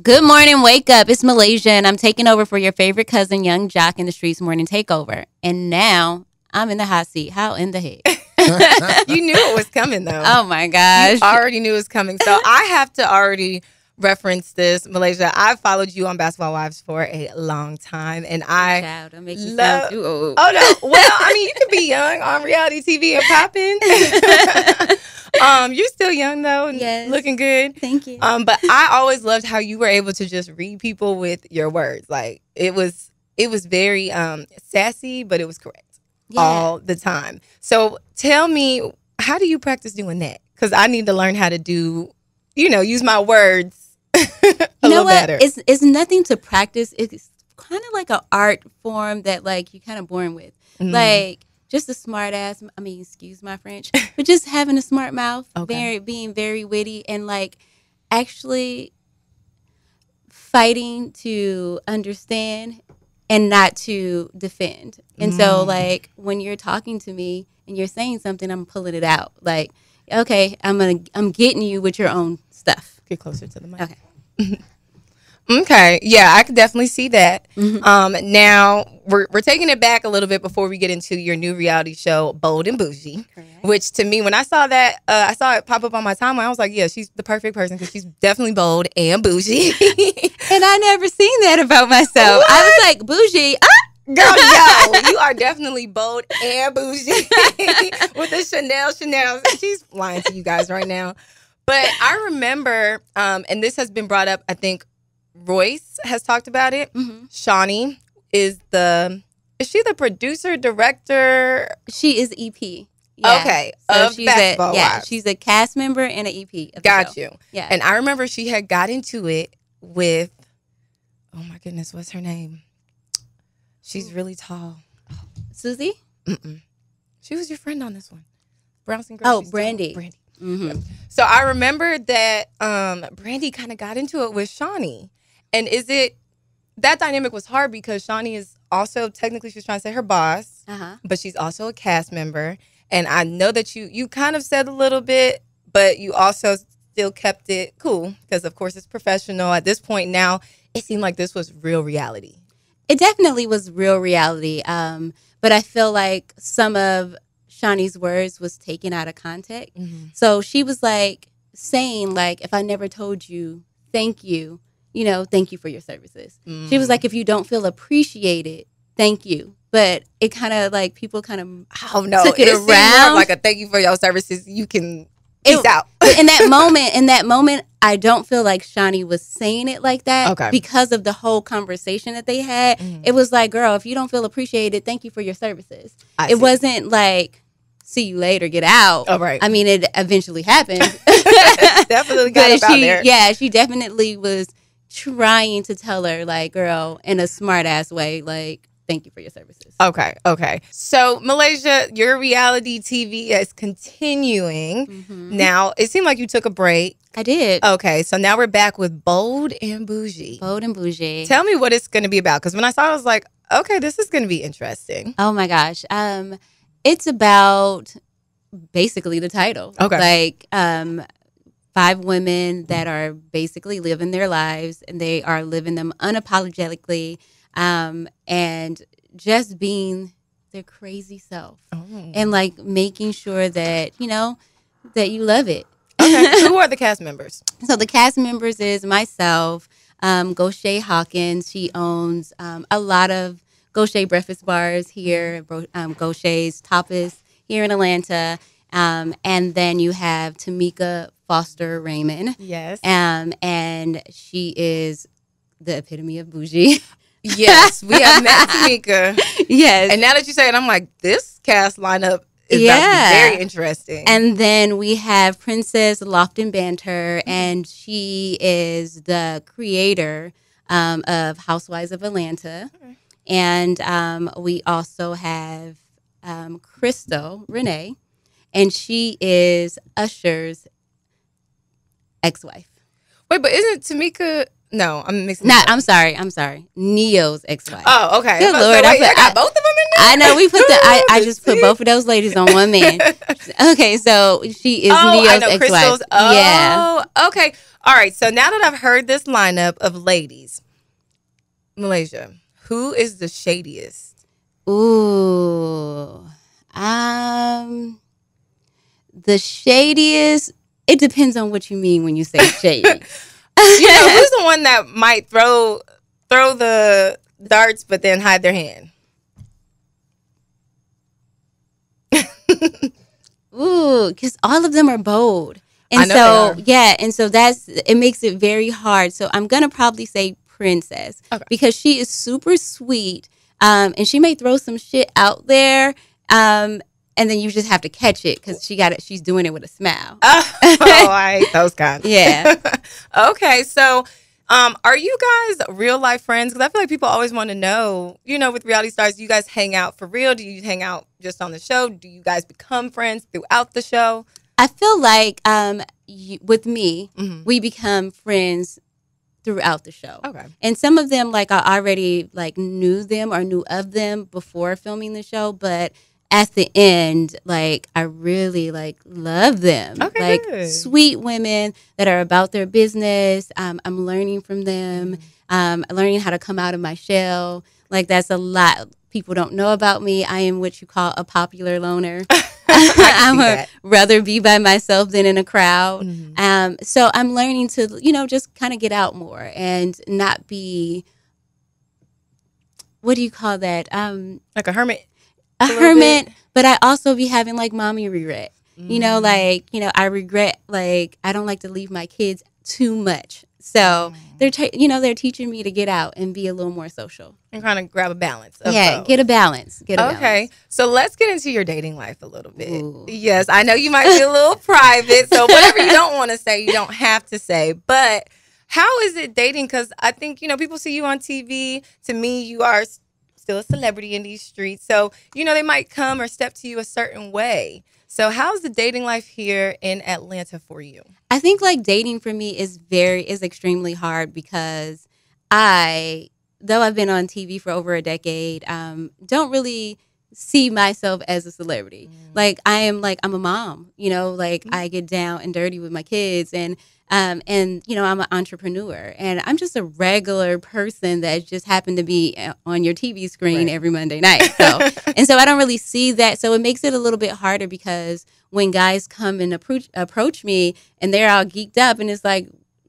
Good morning, wake up. It's Malaysia, and I'm taking over for your favorite cousin, Young Jock, in the Streetz morning takeover. And now I'm in the hot seat. How in the heck? You knew it was coming, though. Oh, my gosh. You already knew it was coming. So I have to already reference this, Malaysia. I've followed you on Basketball Wives for a long time, and Child, don't make you sound too old. Oh, no. Well, I mean, you can be young on reality TV and popping. You're still young, though, and Yes. looking good. Thank you. But I always loved how you were able to just read people with your words. Like, it was very sassy, but it was correct all the time. So tell me, how do you practice doing that? Because I need to learn how to do, use my words a little better. It's nothing to practice. It's kind of like an art form that, like, you're kind of born with. Mm. Like, just a smart ass, excuse my French, but just having a smart mouth, Okay. being very witty, and, like, actually fighting to understand and not to defend. And so, like, when you're talking to me and you're saying something, I'm pulling it out. Like, okay, I'm getting you with your own stuff. Get closer to the mic. Okay. Okay. Yeah, I could definitely see that. Mm-hmm. Now, we're taking it back a little bit before we get into your new reality show, Bold and Bougie. Correct. Which, to me, when I saw that, I saw it pop up on my timeline. I was like, yeah, she's the perfect person because she's definitely bold and bougie. And I never seen that about myself. What? I was like, bougie. Girl, yo, you are definitely bold and bougie with the Chanel. She's lying to you guys right now. But I remember, and this has been brought up, I think Royce has talked about it. Mm-hmm. Shawnee is she the producer, director? She is EP. Yeah. Okay, So of Basketball Wives. she's a cast member and an EP. Of the Got show. you. Yeah. And I remember she had got into it with, oh my goodness, what's her name? She's really tall. Susie? Mm-mm. She was your friend on this one. Brown Skin Girl. Oh, She's Brandy. tall. Brandy. Mm-hmm. So I remember that Brandy kind of got into it with Shawnee. And that dynamic was hard because Shawnee is also, technically she's trying to say her boss, Uh-huh. but she's also a cast member. And I know that you kind of said a little bit, but you also still kept it cool because, of course, it's professional. At this point now, it seemed like this was real reality. It definitely was real reality. But I feel like some of Shawnee's words was taken out of context. Mm-hmm. So she was like saying, like, if I never told you, thank you, thank you for your services. She was like, if you don't feel appreciated, thank you. But it kind of like people kind of took it seemed more around. like a thank you for your services. You can peace out. in that moment, I don't feel like Shawnee was saying it like that. Okay. Because of the whole conversation that they had. Mhm. It was like, girl, if you don't feel appreciated, thank you for your services. I It see. wasn't like, see you later, get out. Oh, right. I mean, it eventually happened. Definitely got But up out there. yeah, she definitely was trying to tell her, like, girl, in a smart ass way, like, thank you for your services. Okay. So, Malaysia, your reality TV is continuing. Mhm. Now, it seemed like you took a break. I did. Okay, so now we're back with Bold and Bougie. Bold and Bougie. Tell me what it's going to be about. Because when I saw it, I was like, okay, this is going to be interesting. Oh my gosh. It's about basically the title. Okay. Like 5 women that are basically living their lives, and they are living them unapologetically, and just being their crazy self, and like making sure that that you love it. Okay. Who are the cast members? So the cast members is myself, Goshay Hawkins. She owns a lot of Goshay breakfast bars here, Goshay's Tapas here in Atlanta. And then you have Tamika Foster Raymond. Yes. And she is the epitome of bougie. Yes, we have met Tamika. Yes. And now that you say it, I'm like, this cast lineup is about to be very interesting. And then we have Princess Lofton Banter, and she is the creator of Housewives of Atlanta. Okay. And we also have Crystal Renee, and she is Usher's ex-wife. Wait, but isn't Tamika No, I'm mixing. Not. I'm sorry. Neo's ex-wife. Oh, okay. Good So Lord, wait, I got both of them in there. I know we put I just put both of those ladies on one man. Okay, so she is Neo's ex-wife. Crystal's. Oh, yeah. Okay. All right. So now that I've heard this lineup of ladies, Malaysia, who is the shadiest? Ooh, the shadiest. It depends on what you mean when you say shady. Who's the one that might throw the darts but then hide their hand? Ooh, because all of them are bold. And I know they are. and so it makes it very hard. So I'm going to probably say Princess because she is super sweet. And she may throw some shit out there. And then you just have to catch it because she's doing it with a smile. Oh, I hate those guys. Yeah. Okay, so are you guys real life friends? Because I feel like people always want to know, with reality stars, do you guys hang out for real? Do you hang out just on the show? Do you guys become friends throughout the show? I feel like with me, we become friends throughout the show. Okay. And some of them, like, I already knew them or knew of them before filming the show, but at the end, I really love them. Okay, good. Sweet women that are about their business. I'm learning from them. Learning how to come out of my shell. That's a lot people don't know about me. I am what you call a popular loner. I would rather be by myself than in a crowd. So I'm learning to, just kind of get out more and not be, what do you call that? Like a hermit. A hermit, but I also be having mommy regret. I regret I don't like to leave my kids too much. So they're teaching me to get out and be a little more social and kind of grab a balance. Get a balance. Okay, so let's get into your dating life a little bit. Ooh. Yes, I know you might be a little private, so whatever you don't want to say, you don't have to say. But how is it dating? Because I think people see you on TV. To me, you are still a celebrity in these streets, so they might come or step to you a certain way. So how's the dating life here in Atlanta for you? I think dating for me is extremely hard because though I've been on TV for over a decade, don't really see myself as a celebrity. I'm a mom, I get down and dirty with my kids and I'm an entrepreneur and I'm just a regular person that just happened to be on your TV screen every Monday night. So I don't really see that. So it makes it a little bit harder because when guys come and approach me and they're all geeked up and it's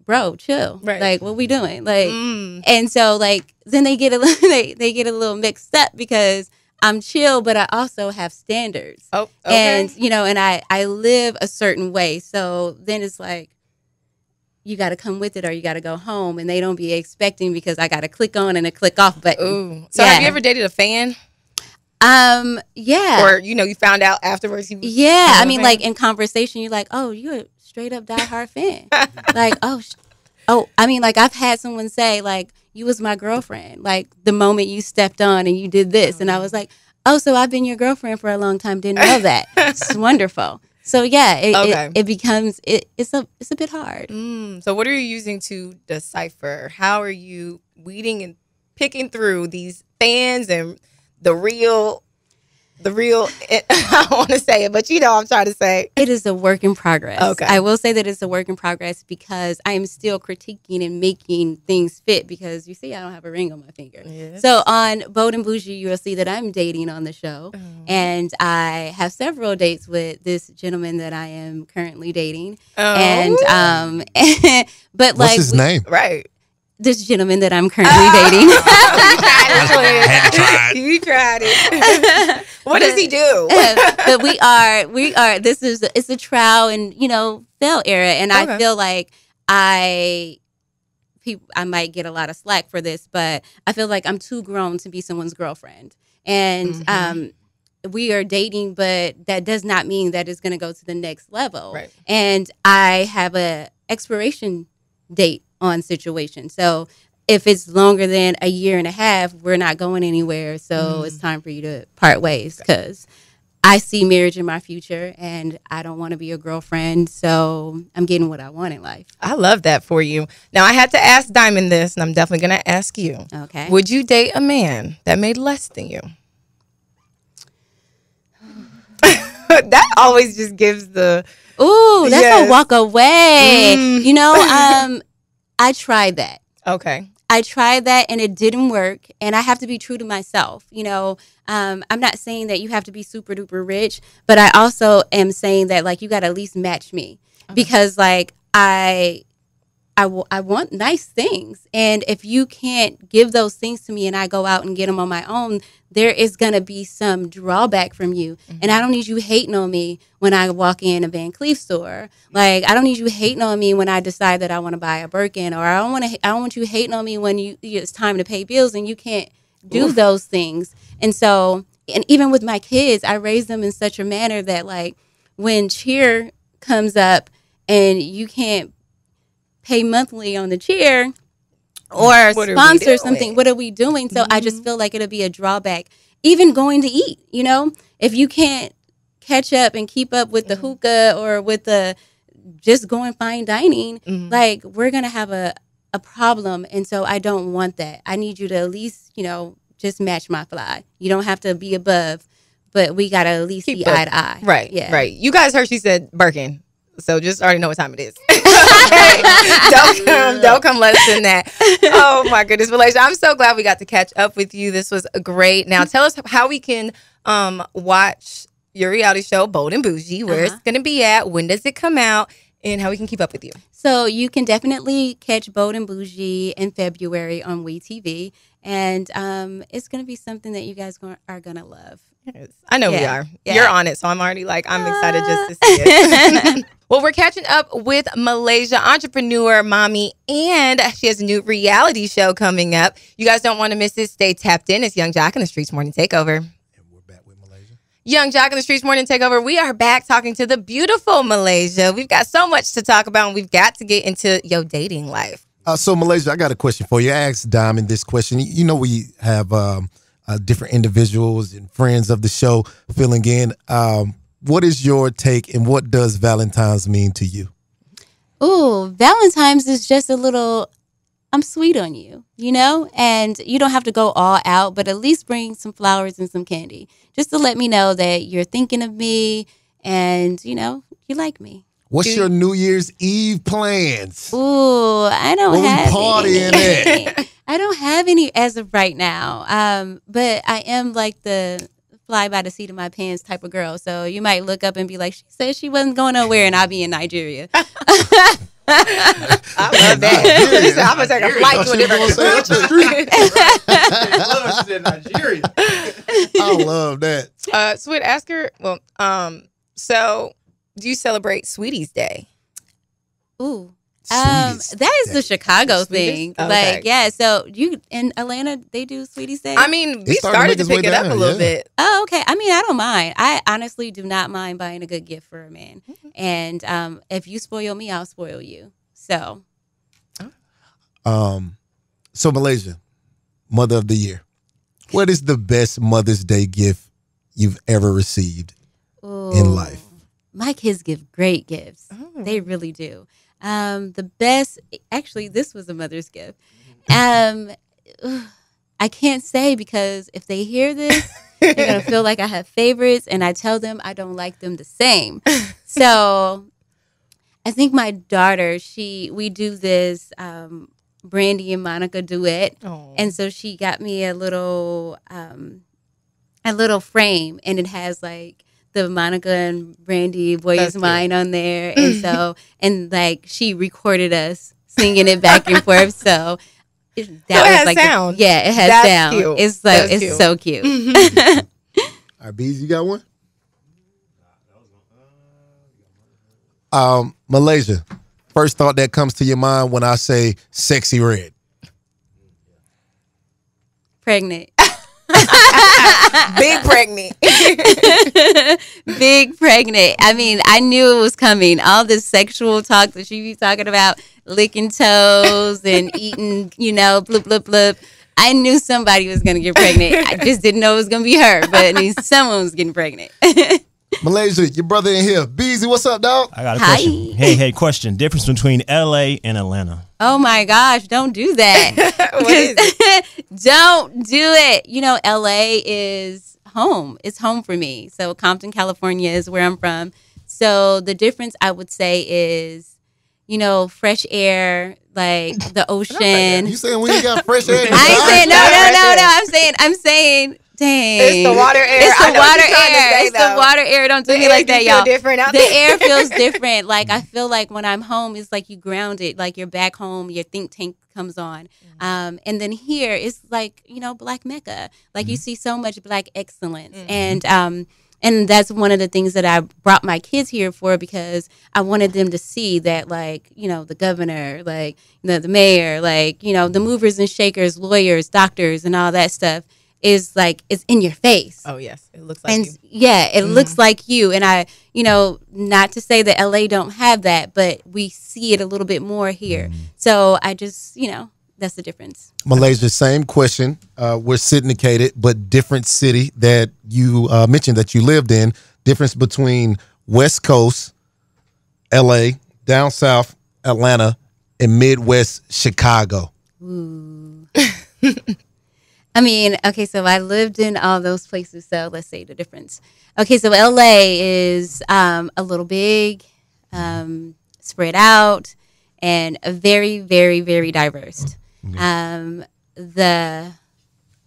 bro, chill. Right. What we doing? And so then they get they get a little mixed up because I'm chill, but I also have standards. Oh, okay. And and I live a certain way. So then it's you got to come with it or you got to go home, and they don't be expecting because I got a click on and a click off button. Ooh. So have you ever dated a fan? Yeah. Or you found out afterwards. Yeah, I mean, in conversation, you're oh, you're a straight up diehard fan. I mean, I've had someone say you was my girlfriend. The moment you stepped on and you did this, and I was oh, so I've been your girlfriend for a long time. Didn't know that. It's wonderful. So yeah, it becomes it's a bit hard. So what are you using to decipher? How are you weeding and picking through these fans and the real I don't want to say it, but I'm trying to say it is a work in progress. Okay, I will say that it's a work in progress because I am still critiquing and making things fit because you see I don't have a ring on my finger. Yes. So on Bold and Bougie, you will see that I'm dating on the show, and I have several dates with this gentleman that I am currently dating. And but what's his name? Right. This gentleman that I'm currently dating. You tried it. What does he do? But we are. It's a trial and fail era, and I feel I might get a lot of slack for this, but I feel I'm too grown to be someone's girlfriend, and we are dating, but that does not mean that it's going to go to the next level. Right. And I have a expiration date on situation. So if it's longer than a year and a half, we're not going anywhere. So it's time for you to part ways because I see marriage in my future, and I don't want to be a girlfriend, so I'm getting what I want in life. I love that for you. Now, I had to ask Diamond this, and I'm definitely going to ask you. Okay. Would you date a man that made less than you? That always just gives the... Ooh, that's Yes. a walk away. You know, I tried that. Okay. I tried that and it didn't work. And I have to be true to myself. You know, I'm not saying that you have to be super duper rich, but I also am saying that like you got to at least match me because like I want nice things. And if you can't give those things to me and I go out and get them on my own, there is going to be some drawback from you. And I don't need you hating on me when I walk in a Van Cleef store. Like, I don't need you hating on me when I decide that I want to buy a Birkin, or I don't want you hating on me when it's time to pay bills and you can't do those things. And so, and even with my kids, I raise them in such a manner that like when cheer comes up and you can't pay monthly on the chair or sponsor something, what are we doing? So I just feel like it'll be a drawback. Even going to eat, you know, if you can't catch up and keep up with the hookah or with the just going fine dining, like we're going to have a problem. And so I don't want that. I need you to at least, you know, just match my fly. You don't have to be above, but we got to at least be eye to eye. Right. Yeah. Right. You guys heard she said Birkin. So just already know what time it is. Don't come less than that. Oh my goodness, Malaysia. I'm so glad we got to catch up with you. This was great. Now tell us how we can watch your reality show, Bold and Bougie, where it's going to be at, when does it come out, and how we can keep up with you. So you can definitely catch Bold and Bougie in February on WeTV. And it's going to be something that you guys are going to love. Yes. I know we are. Yeah. You're on it, so I'm already like, I'm excited just to see it. Well, we're catching up with Malaysia, entrepreneur, mommy, and she has a new reality show coming up. You guys don't want to miss it. Stay tapped in. It's Young Jock in the Streetz Morning Takeover. And we're back with Malaysia. Young Jock in the Streetz Morning Takeover. We are back talking to the beautiful Malaysia. We've got so much to talk about, and we've got to get into your dating life. So, Malaysia, I got a question for you. I asked Diamond this question. You know, we have different individuals and friends of the show filling in. What is your take, and what does Valentine's mean to you? Ooh, Valentine's is just a little, I'm sweet on you, you know? And you don't have to go all out, but at least bring some flowers and some candy just to let me know that you're thinking of me and, you know, you like me. What's your New Year's Eve plans? Ooh, I don't What have we partying any. at? I don't have any as of right now. But I am like the fly by the seat of my pants type of girl. So you might look up and be like, she said she wasn't going nowhere and I'll be in Nigeria. I love that. I'm going to take a flight to a different country. Nigeria. I love that. Swin, ask her, well, so do you celebrate Sweeties Day? Ooh. Sweeties that is the Chicago Sweeties? thing. Okay. Like, yeah, so you in Atlanta, they do Sweeties Day? I mean, we started started to making its pick it way up a down, little yeah. bit. Oh, okay. I mean, I don't mind. I honestly do not mind buying a good gift for a man. And if you spoil me, I'll spoil you. So. So, Malaysia, Mother of the Year. What is the best Mother's Day gift you've ever received in life? My kids give great gifts. They really do. The best, actually, this was a mother's gift. I can't say because if they hear this, they're going to feel like I have favorites, and I tell them I don't like them the same. So I think my daughter, we do this Brandy and Monica duet. Oh. And so she got me a little frame, and it has like the Monica and Brandy Boy Is Mine on there. And so, and like she recorded us singing it back and forth. So that has like sound. Yeah, it has That's sound. cute. It's like That's it's cute. so cute. All right, Bees, you got one? Malaysia, first thought that comes to your mind when I say sexy red. Pregnant. Big pregnant. Big pregnant. I mean, I knew it was coming. All this sexual talk that she be talking about, licking toes and eating, you know, bloop, bloop, bloop. I knew somebody was going to get pregnant. I just didn't know it was going to be her, but I knew someone was getting pregnant. Malaysia, your brother in here. Beezy, what's up, dog? I got a question. Hey, question. Difference between LA and Atlanta. Oh my gosh, don't do that. What is it? Don't do it. You know, LA is home. It's home for me. So Compton, California is where I'm from. So the difference I would say is, you know, fresh air, like the ocean. You saying we ain't got fresh air? I ain't saying no. I'm saying, dang. It's the water air. It's I the know what water you're trying to air. say, It's though. the water air. Don't do The me air like do that, feel y'all. different out The there. air feels different. Like I feel like when I'm home, it's like you grounded. Like you're back home. Your think tank comes on. And then here it's like, you know, Black Mecca. Like you see so much Black excellence. And that's one of the things that I brought my kids here for, because I wanted them to see that, like, you know, the governor, like, you know, the mayor, like, you know, the movers and shakers, lawyers, doctors, and all that stuff is like, it's in your face. Oh, yes. It looks like And you. yeah, it looks like you. And I, you know, not to say that LA don't have that, but we see it a little bit more here. So I just, you know, that's the difference. Malaysia, same question. We're syndicated, but different city that you mentioned that you lived in. Difference between West Coast, LA, down south, Atlanta, and Midwest, Chicago. Ooh. I mean, okay, so I lived in all those places. So let's say the difference. Okay, so LA is a little big, spread out, and a very, very, very diverse. The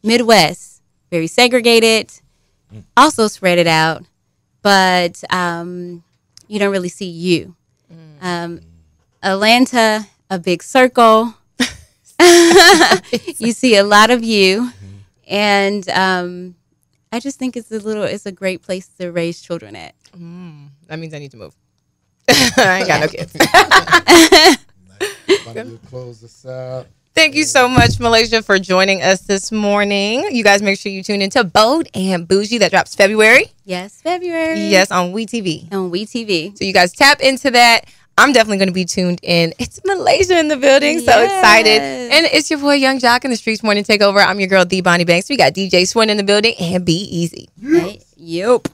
Midwest, very segregated, also spread it out, but you don't really see you. Atlanta, a big circle. You see a lot of you, and I just think it's a great place to raise children at. That means I need to move. I ain't got no kids. Close this out. Thank you so much, Malaysia, for joining us this morning. You guys make sure you tune into Bold and Bougie. That drops February. Yes, February. Yes, on WeTV. On WeTV. So you guys tap into that. I'm definitely going to be tuned in. It's Malaysia in the building. So Yes. excited. And it's your boy, Young Jock, in the Streetz Morning Takeover. I'm your girl, D. Bonnie Banks. We got DJ Swin in the building, and Be Easy. Right? Yep.